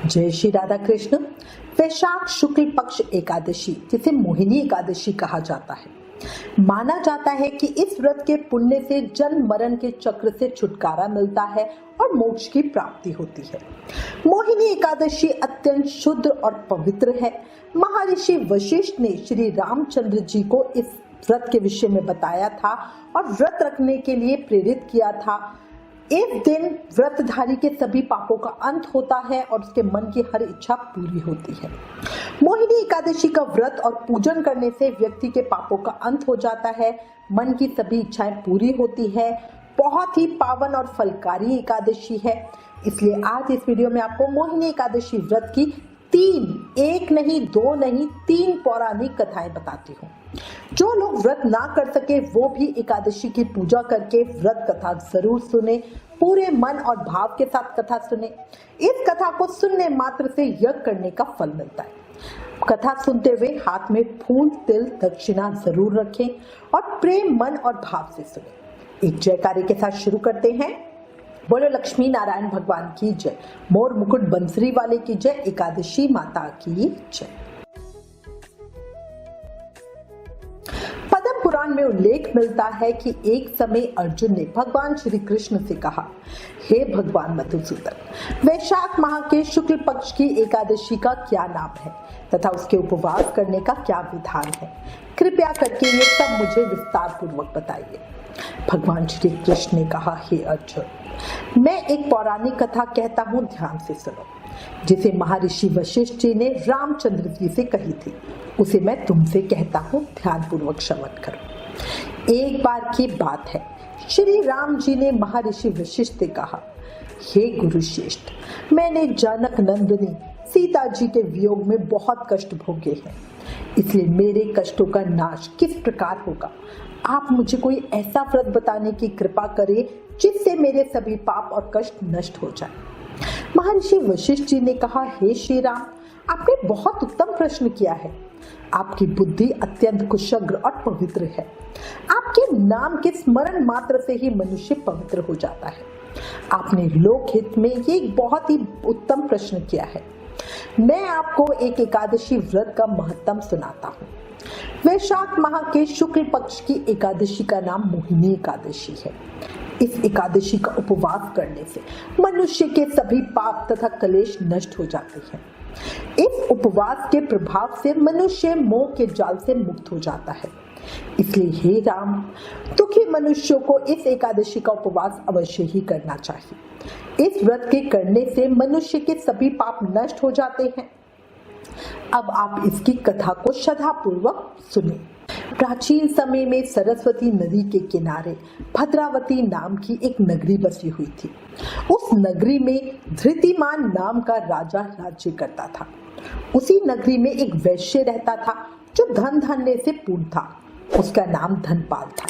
जय श्री राधा कृष्ण। वैशाख शुक्ल पक्ष एकादशी, जिसे मोहिनी एकादशी कहा जाता है, माना जाता है कि इस व्रत के पुण्य से जन्म मरण के चक्र से छुटकारा मिलता है और मोक्ष की प्राप्ति होती है। मोहिनी एकादशी अत्यंत शुद्ध और पवित्र है। महर्षि वशिष्ठ ने श्री रामचंद्र जी को इस व्रत के विषय में बताया था और व्रत रखने के लिए प्रेरित किया था। इस दिन व्रतधारी के सभी पापों का अंत होता है और उसके मन की हर इच्छा पूरी होती है। मोहिनी एकादशी का व्रत और पूजन करने से व्यक्ति के पापों का अंत हो जाता है, मन की सभी इच्छाएं पूरी होती है। बहुत ही पावन और फलकारी एकादशी है। इसलिए आज इस वीडियो में आपको मोहिनी एकादशी व्रत की एक नहीं, दो नहीं, 3 पौराणिक कथाएं बताती हूँ। जो लोग व्रत ना कर सके वो भी एकादशी की पूजा करके व्रत कथा जरूर सुने। पूरे मन और भाव के साथ कथा सुने। इस कथा को सुनने मात्र से यज्ञ करने का फल मिलता है। कथा सुनते हुए हाथ में फूल, तिल, दक्षिणा जरूर रखें और प्रेम, मन और भाव से सुने। एक जयकारे के साथ शुरू करते हैं। बोलो लक्ष्मी नारायण भगवान की जय, मोर मुकुट बंसरी वाले की जय, एकादशी माता की जय। पद्म पुराण में उल्लेख मिलता है कि एक समय अर्जुन ने भगवान श्री कृष्ण से कहा, हे भगवान मधुसूदन, वैशाख माह के शुक्ल पक्ष की एकादशी का क्या नाम है तथा उसके उपवास करने का क्या विधान है? कृपया करके ये सब मुझे विस्तार पूर्वक बताइए। भगवान श्री कृष्ण ने कहा, हे अर्जुन, मैं एक पौराणिक कथा कहता हूँ, ध्यान से सुनो, जिसे महर्षि वशिष्ठ जी ने रामचंद्र जी से कही थी। उसे मैं तुमसे कहता हूँ, ध्यान पूर्वक श्रवण करो। एक बार की बात है, श्री राम जी ने महर्षि वशिष्ठ से कहा, हे गुरु श्रेष्ठ, मैंने जनक नंदिनी सीता जी के वियोग में बहुत कष्ट भोगे हैं, इसलिए मेरे कष्टों का नाश किस प्रकार होगा? आप मुझे कोई ऐसा व्रत बताने की कृपा करें जिससे मेरे सभी पाप और कष्ट नष्ट हो जाए। महर्षि वशिष्ठ जी ने कहा, हे श्री राम, आपने बहुत उत्तम प्रश्न किया है। आपकी बुद्धि अत्यंत कुशग्र और पवित्र है। आपके नाम के स्मरण मात्र से ही मनुष्य पवित्र हो जाता है। आपने लोकहित में ये एक बहुत ही उत्तम प्रश्न किया है। मैं आपको एक एकादशी व्रत का महत्व सुनाता हूँ। वैशाख माह के शुक्ल पक्ष की एकादशी का नाम मोहिनी एकादशी है। इस एकादशी का उपवास करने से मनुष्य के सभी पाप तथा कलेश नष्ट हो जाते हैं। इस उपवास के प्रभाव से मनुष्य मोह के जाल से मुक्त हो जाता है। इसलिए हे राम, दुखी मनुष्यों को इस एकादशी का उपवास अवश्य ही करना चाहिए। इस व्रत के करने से मनुष्य के सभी पाप नष्ट हो जाते हैं। अब आप इसकी कथा को श्रद्धा पूर्वक सुने। प्राचीन समय में सरस्वती नदी के किनारे भद्रावती नाम की एक नगरी बसी हुई थी। उस नगरी में धृतिमान नाम का राजा राज्य करता था। उसी नगरी में एक वैश्य रहता था जो धन धान्य से पूर्ण था। उसका नाम धनपाल था।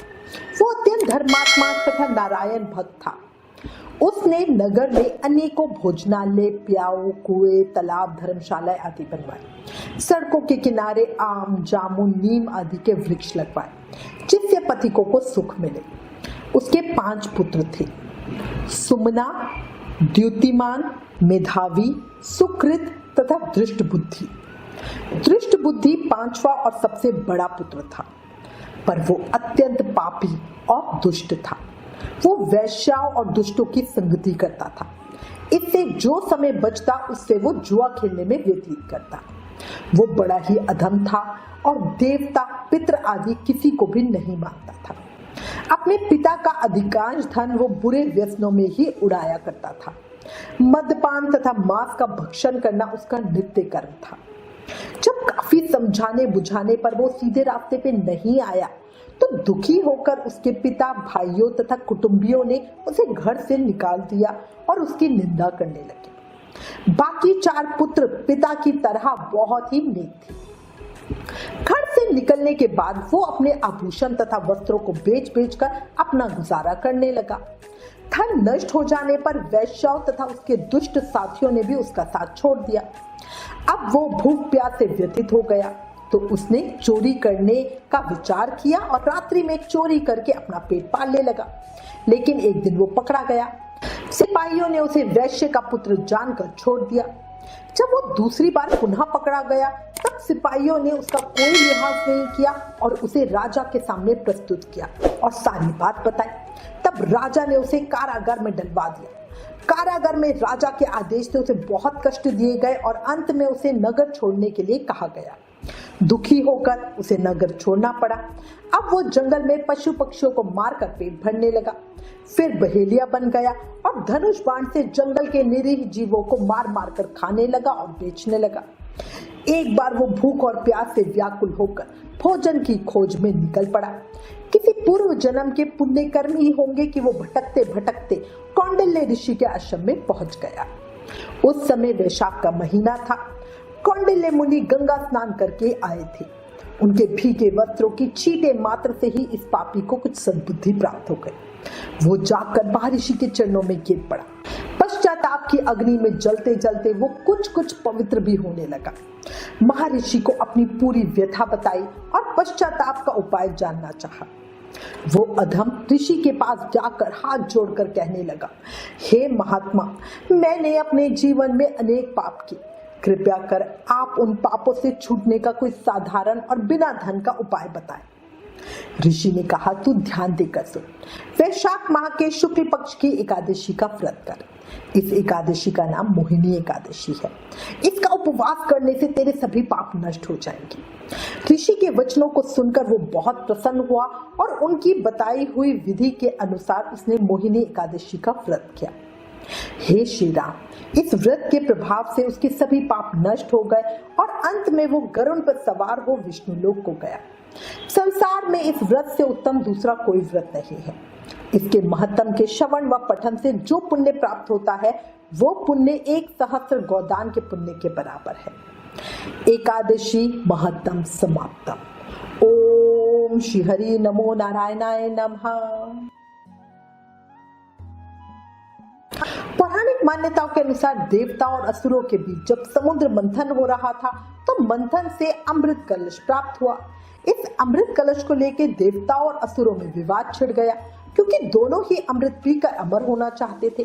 वो अत्यंत धर्मात्मा तथा नारायण भक्त था। उसने नगर में अनेकों भोजनालय, प्याऊ, कुएं, तालाब, धर्मशाला आदि बनवाए। सड़कों के किनारे आम, जामुन, नीम आदि के वृक्ष लगवाए, जिससे पथिकों को सुख मिले। उसके 5 पुत्र थे, सुमना, द्युतिमान, मेधावी, सुकृत तथा दृष्ट बुद्धि। दृष्ट बुद्धि 5वां और सबसे बड़ा पुत्र था, पर वो अत्यंत पापी और दुष्ट था। वो वैश्याओं और दुष्टों की संगति करता था। इससे जो समय बचता उससे वो जुआ खेलने में व्यतीत करता। वो बड़ा ही अधम था और देवता, पितृ आदि किसी को भी नहीं मानता था। अपने पिता का अधिकांश धन वो बुरे व्यसनों में ही उड़ाया करता था। मद्यपान तथा मांस का भक्षण करना उसका नित्य कर्म था। जब काफी समझाने बुझाने पर वो सीधे रास्ते पे नहीं आया तो दुखी होकर उसके पिता, भाइयों तथा कुटुंबियों ने उसे घर से निकाल दिया और उसकी निंदा करने लगे। बाकी 4 पुत्र पिता की तरह बहुत ही नेक थे। घर से निकलने के बाद वो अपने आभूषण तथा वस्त्रों को बेच कर अपना गुजारा करने लगा। धन नष्ट हो जाने पर वैश्याओं तथा उसके दुष्ट साथियों ने भी उसका साथ छोड़ दिया। अब वो भूख प्यास से व्यथित हो गया तो उसने चोरी करने का विचार किया और रात्रि में चोरी करके अपना पेट पालने लगा। लेकिन एक दिन वो पकड़ा गया। सिपाहियों ने उसे वैश्य का पुत्र जानकर छोड़ दिया। जब वो दूसरी बार पुनः पकड़ा गया तब सिपाहियों ने उसका कोई लिहाज नहीं किया और उसे राजा के सामने प्रस्तुत किया और सारी बात बताई। तब राजा ने उसे कारागार में डलवा दिया। कारागार में राजा के आदेश से उसे बहुत कष्ट दिए गए और अंत में उसे नगर छोड़ने के लिए कहा गया। दुखी होकर उसे नगर छोड़ना पड़ा। अब वो जंगल में पशु पक्षियों को मारकर पेट भरने लगा। फिर बहेलिया बन गया और धनुष बाण से जंगल के निरीह जीवों को मार मार कर खाने लगा और बेचने लगा। एक बार वो भूख और प्यास से व्याकुल होकर भोजन की खोज में निकल पड़ा। किसी पूर्व जन्म के पुण्य कर्म ही होंगे कि वो भटकते भटकते कौंडिल्य ऋषि के आश्रम में पहुंच गया। उस समय वैशाख का महीना था। कौंडिल्य मुनि गंगा स्नान करके आए थे। उनके भीगे वस्त्रों की छींटे मात्र से ही इस पापी को कुछ सद्बुद्धि प्राप्त हो गई। वो जाकर महर्षि के चरणों में गिर पड़ा। पश्चाताप की अग्नि में जलते जलते वो कुछ पवित्र भी होने लगा। महर्षि को अपनी पूरी व्यथा बताई और पश्चाताप का उपाय जानना चाहा। वो अधम ऋषि के पास जाकर हाथ जोड़कर कहने लगा, हे महात्मा, मैंने अपने जीवन में अनेक पाप किए। कृपया कर आप उन पापों से छूटने का कोई साधारण और बिना धन का उपाय बताएं। ऋषि ने कहा, तू ध्यान देकर सुन। वैशाख माह के शुक्ल पक्ष की एकादशी का व्रत कर। इस एकादशी का नाम मोहिनी एकादशी है। इसका उपवास करने से तेरे सभी पाप नष्ट हो जाएंगे। ऋषि के वचनों को सुनकर वो बहुत प्रसन्न हुआ और उनकी बताई हुई विधि के अनुसार उसने मोहिनी एकादशी का व्रत किया। हे श्री राम, इस व्रत के प्रभाव से उसके सभी पाप नष्ट हो गए और अंत में वो गरुड़ पर सवार हो विष्णु लोक को गया। संसार में इस व्रत से उत्तम दूसरा कोई व्रत नहीं है। इसके महत्तम के श्रवण व पठन से जो पुण्य प्राप्त होता है वो पुण्य 1,000 गोदान के पुण्य के बराबर है। एकादशी महत्तम समाप्तम। ओम श्री हरि नमो नारायणाय नमः। पौराणिक मान्यताओं के अनुसार देवताओं और असुरों के बीच जब समुद्र मंथन हो रहा था तो मंथन से अमृत कलश प्राप्त हुआ। इस अमृत कलश को लेकर देवताओं और असुरों में विवाद छिड़ गया क्योंकि दोनों ही अमृत पीकर अमर होना चाहते थे।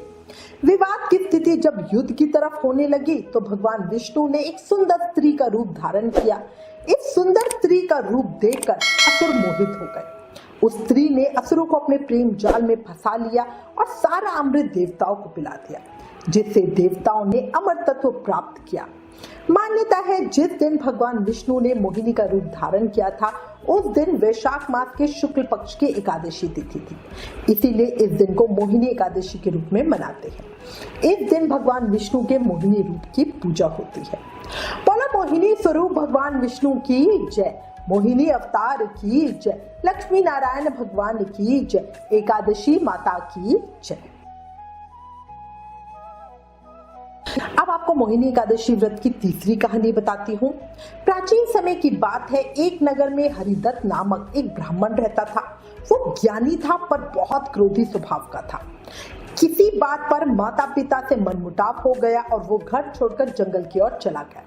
विवाद की स्थिति जब युद्ध की तरफ होने लगी तो भगवान विष्णु ने एक सुंदर स्त्री का रूप धारण किया। इस सुंदर स्त्री का रूप देखकर असुर मोहित हो गए। उस स्त्री ने असुरों को अपने प्रेम जाल में फंसा लिया और सारा अमृत देवताओं को पिला दिया, जिससे देवताओं ने अमर तत्व प्राप्त किया। मान्यता है जिस दिन भगवान विष्णु ने मोहिनी का रूप धारण किया था उस दिन वैशाख मास के शुक्ल पक्ष की एकादशी तिथि थी। इसीलिए इस दिन को मोहिनी एकादशी के रूप में मनाते हैं। इस दिन भगवान विष्णु के मोहिनी रूप की पूजा होती है। बोला मोहिनी स्वरूप भगवान विष्णु की जय। मोहिनी अवतार की जय। लक्ष्मी नारायण भगवान की जय। एकादशी माता की जय। अब आपको मोहिनी एकादशी व्रत की तीसरी कहानी बताती हूँ। प्राचीन समय की बात है। एक नगर में हरिदत्त नामक एक ब्राह्मण रहता था। वो ज्ञानी था पर बहुत क्रोधी स्वभाव का था। किसी बात पर माता पिता से मनमुटाव हो गया और वो घर छोड़कर जंगल की ओर चला गया।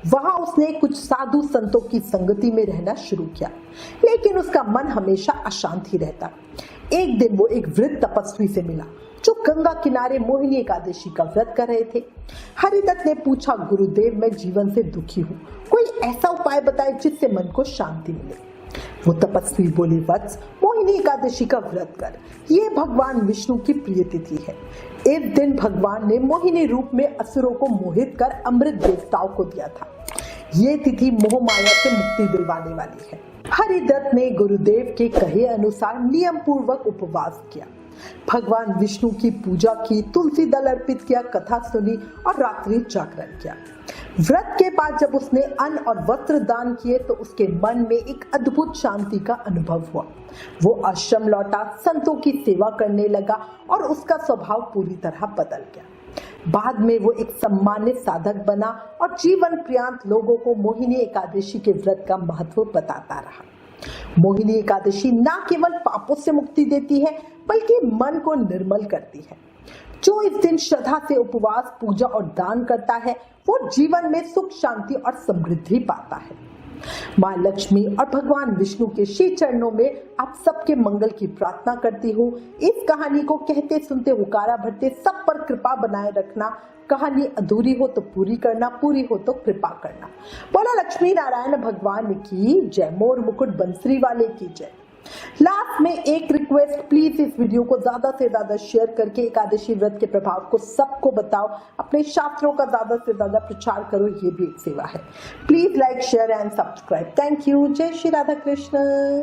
वहां उसने कुछ साधु संतों की संगति में रहना शुरू किया, लेकिन उसका मन हमेशा अशांत ही रहता। एक दिन वो एक वृद्ध तपस्वी से मिला जो गंगा किनारे मोहिनी एकादशी का व्रत कर रहे थे। हरिदत्त ने पूछा, गुरुदेव, मैं जीवन से दुखी हूँ, कोई ऐसा उपाय बताए जिससे मन को शांति मिले। वो तपस्वी बोले, वत्स, मोहिनी एकादशी का व्रत कर। ये भगवान विष्णु की प्रिय तिथि है। इस दिन भगवान ने मोहिनी रूप में असुरों को मोहित कर अमृत देवताओं को दिया था। ये तिथि मोह माया से मुक्ति दिलवाने वाली है। हरिदत्त ने गुरुदेव के कहे अनुसार नियम पूर्वक उपवास किया, भगवान विष्णु की पूजा की, तुलसी दल अर्पित किया, कथा सुनी और रात्रि जागरण किया। व्रत के बाद जब उसने अन्न और वस्त्र दान किए तो उसके मन में एक अद्भुत शांति का अनुभव हुआ। वो आश्रम लौटा, संतों की सेवा करने लगा और उसका स्वभाव पूरी तरह बदल गया। बाद में वो एक सम्मानित साधक बना और जीवन पर्यंत लोगों को मोहिनी एकादशी के व्रत का महत्व बताता रहा। मोहिनी एकादशी न केवल पापों से मुक्ति देती है बल्कि मन को निर्मल करती है। जो इस दिन श्रद्धा से उपवास, पूजा और दान करता है वो जीवन में सुख, शांति और समृद्धि पाता है। माँ लक्ष्मी और भगवान विष्णु के श्री चरणों में आप सबके मंगल की प्रार्थना करती हूँ। इस कहानी को कहते सुनते हुकारा भरते सब पर कृपा बनाए रखना। कहानी अधूरी हो तो पूरी करना, पूरी हो तो कृपा करना। बोला लक्ष्मी नारायण भगवान की जय, मोर मुकुट बंसरी वाले की जय। लास्ट में एक रिक्वेस्ट, प्लीज इस वीडियो को ज्यादा से ज्यादा शेयर करके एकादशी व्रत के प्रभाव को सबको बताओ। अपने शास्त्रों का ज्यादा से ज्यादा प्रचार करो, ये भी एक सेवा है। Please like, share and subscribe. Thank you. जय श्री राधा कृष्ण।